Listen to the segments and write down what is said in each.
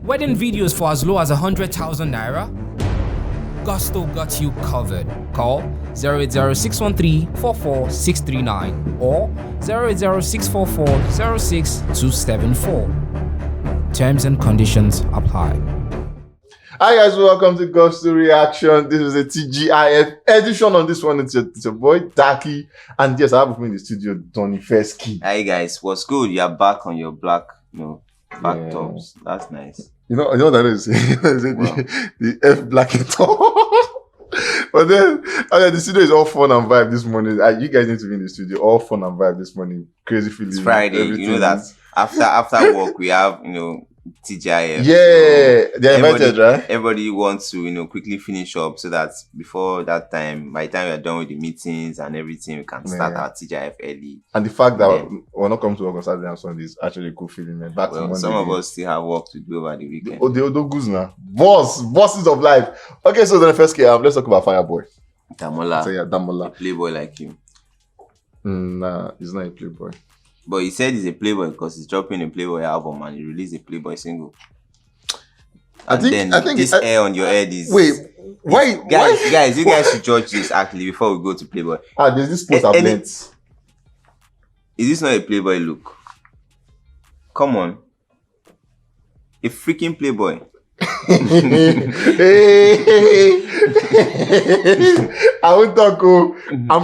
Wedding videos for as low as 100,000 naira? Gusto got you covered. Call 080-613-44639 or 080-644-06274. Terms and conditions apply. Hi guys, welcome to Gusto Reaction. This is a TGIF edition. On this one, it's your boy Daki, and yes, I have with me in the studio Donny WIZKID. Hi guys, what's good? You're back on your black, back tops. That's nice. You know what that is? the F black and top. But then, the studio is all fun and vibe this morning. You guys need to be in the studio, all fun and vibe this morning. Crazy feeling. It's Friday. Everything. You know that after work we have TGIF. Yeah, they're invited, right? Everybody wants to quickly finish up so that before that time, by the time we're done with the meetings and everything, we can start our TGIF early. And the fact that we're not coming to work on Saturday and Sunday is actually a cool feeling, man. Back to Monday. Some of us still have work to do over the weekend. Oh, the Odogus now. Bosses of life. Okay, so then first, let's talk about Fireboy. Damola. So yeah, Damola. A playboy like you. Nah, he's not a playboy. But he said he's a playboy because he's dropping a Playboy album and he released a Playboy single. I think this hair on your head is... Wait, why? Guys, you guys should judge this actually before we go to Playboy. There's this post I've meant. Is this not a Playboy look? Come on. A freaking Playboy. I won't talk. I'm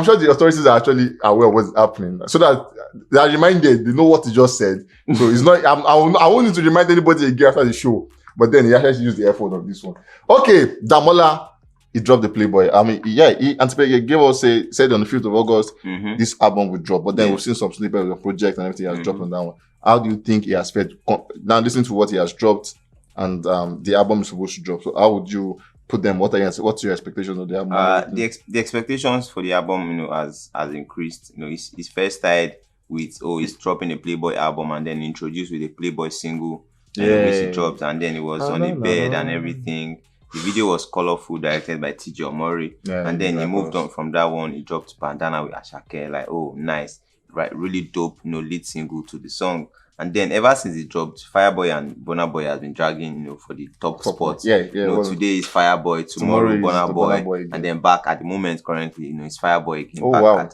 sure the authorities are actually aware of what's happening, so that they are reminded. They know what he just said. So it's not. I won't need to remind anybody again after the show. But then he actually used the effort of this one. Okay, Damola, he dropped the Playboy. I mean, yeah, he anticipated. Gave us said on the 5th of August this album would drop. But then we've seen some snippets of the project and everything he has dropped on that one. How do you think he has fared? Now listen to what he has dropped. And the album is supposed to drop. So how would you put them? What's your expectations of the album? The expectations for the album, has increased. His first started with he's dropping a Playboy album and then introduced with a Playboy single. Which he dropped, and then it was on the bed and everything. The video was colorful, directed by TJ Omori. And then he moved on from that one. He dropped Bandana with Ashake. Like, oh, nice, right? Really dope, lead single to the song. And then ever since it dropped, Fireboy and Burna Boy has been dragging, for the top spots. Yeah. Today is Fireboy, tomorrow Burna Boy, and then back at the moment currently, it's Fireboy again.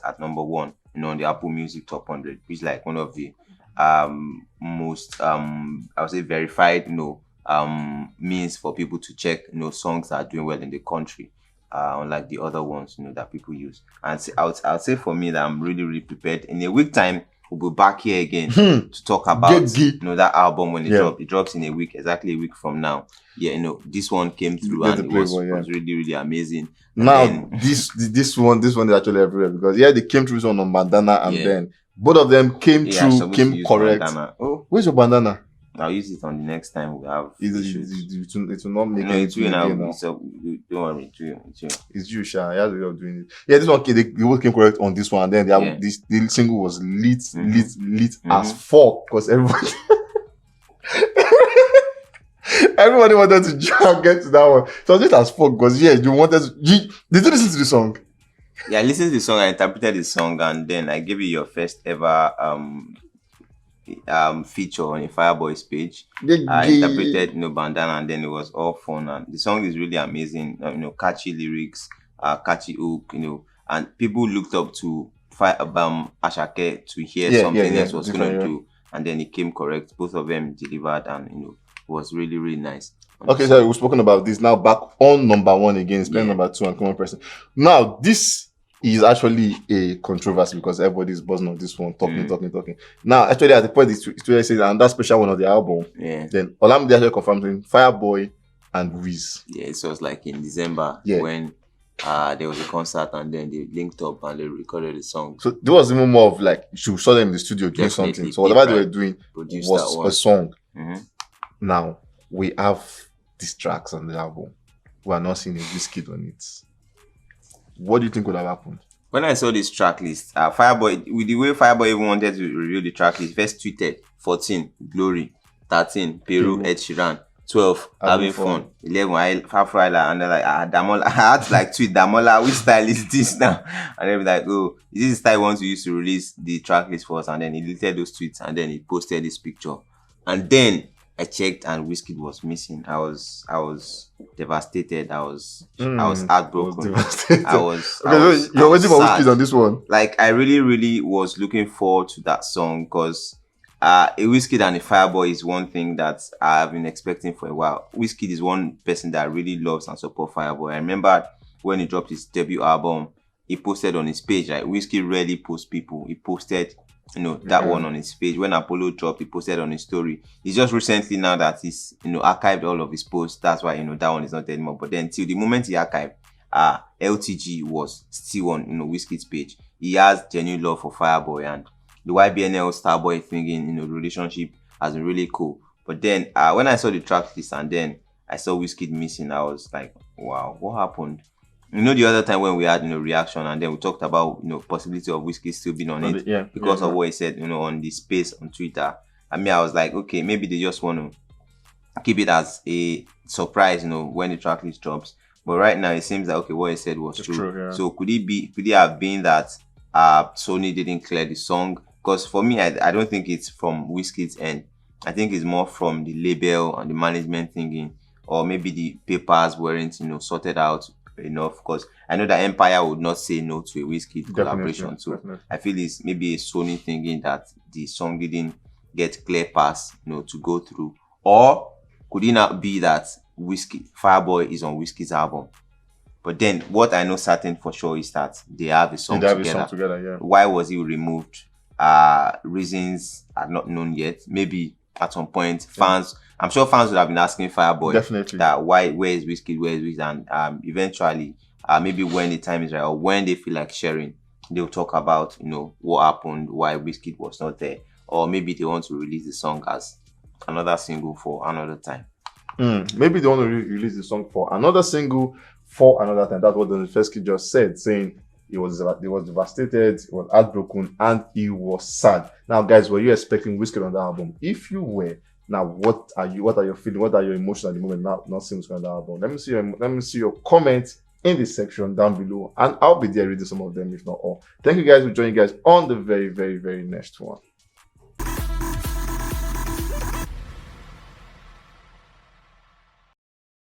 At number one, on the Apple Music Top 100, which is like one of the most I would say verified, means for people to check, songs that are doing well in the country. Unlike the other ones, that people use. And I'll say for me that I'm really, really prepared. In a week time, we'll be back here again to talk about that album when it drops. It drops in a week, exactly a week from now. Yeah, this one came through and it was really, really amazing. And now this one is actually everywhere because they came through on bandana and then both of them came correct. Bandana. Oh, where's your bandana? I'll use it on the next time we have. It will not make it's you now. So don't worry, it's you. It's you, Sha. He has a way of doing it. Yeah, this one they both came correct on this one, and then the single was lit as fuck because everybody wanted to get to that one. So it was lit as fuck because you wanted to. Did you listen to the song? Yeah, I listened to the song. I interpreted the song, and then I gave you your first ever feature on a Fireboy's page. I interpreted bandana, and then it was all fun, and the song is really amazing. Catchy lyrics, catchy hook, and people looked up to Ashake to hear something else was gonna do, and then it came correct. Both of them delivered, and it was really, really nice. Okay, so we've spoken about this. Now back on number one again, it's playing number two and common person. Now this is actually a controversy because everybody's buzzing on this one, talking. Now, actually, at the point it's says, and that special one of the album, then Olamide actually confirmed Fireboy and Wiz. Yeah, so it was like in December when there was a concert and then they linked up and they recorded the song. So there was even more of like you saw them in the studio doing something. So whatever they were doing was a song. Now we have these tracks on the album. We are not seeing a WIZKID on it. What do you think would have happened? When I saw this track list, Fireboy, with the way Fireboy even wanted to reveal the track list, first tweeted 14, Glory, 13, Peru, Ed Sheeran, 12, Having Fun, 11, Fafrila, and they're like, Damola. I had to like tweet, Damola, which style is this now? And they'll be like, oh, is this the style once we used to release the track list for us? And then he deleted those tweets and then he posted this picture. And then I checked and WIZKID was missing. I was devastated. I was heartbroken. I was you're waiting for WIZKID on this one. Like I really was looking forward to that song because a WIZKID and a Fireboy is one thing that I've been expecting for a while. WIZKID is one person that really loves and supports Fireboy. I remember when he dropped his debut album, he posted on his page. Like WIZKID rarely posts people. He posted, that one on his page. When Apollo dropped, he posted on his story. It's just recently now that he's, archived all of his posts. That's why, that one is not there anymore. But then till the moment he archived, LTG was still on, WIZKID's page. He has genuine love for Fireboy, and the YBNL Starboy thing in, the relationship has been really cool. But then when I saw the track list and then I saw WIZKID missing, I was like, wow, what happened? The other time when we had, reaction and then we talked about, possibility of WIZKID still being on it because of what he said, on the space on Twitter. I was like, okay, maybe they just want to keep it as a surprise, when the track list drops. But right now it seems like, okay, what he said was true. Yeah. So could it have been that Sony didn't clear the song? Because for me, I don't think it's from WIZKID's end. I think it's more from the label and the management thinking, or maybe the papers weren't, sorted out enough. Because I know that Empire would not say no to a WIZKID collaboration. So I feel it's maybe a Sony thinking that the song didn't get clear pass, to go through. Or could it not be that Fireboy is on WIZKID's album? But then what I know certain for sure is that they have a song together. Why was he removed? Reasons are not known yet. Maybe at some point I'm sure fans would have been asking Fireboy that where is WIZKID, and eventually maybe when the time is right or when they feel like sharing, they'll talk about what happened, why WIZKID was not there, or maybe they want to release the song as another single for another time. Maybe they want to release the song for another single for another time. That's what the first kid just said, saying he was devastated, he was heartbroken, and he was sad. Now, guys, were you expecting WIZKID on the album? If you were, now what are your feelings? What are your emotions at the moment? Not seeing WIZKID on the album. Let me see your comments in the section down below, and I'll be there reading some of them, if not all. Thank you guys for joining, guys, on the very, very, very next one.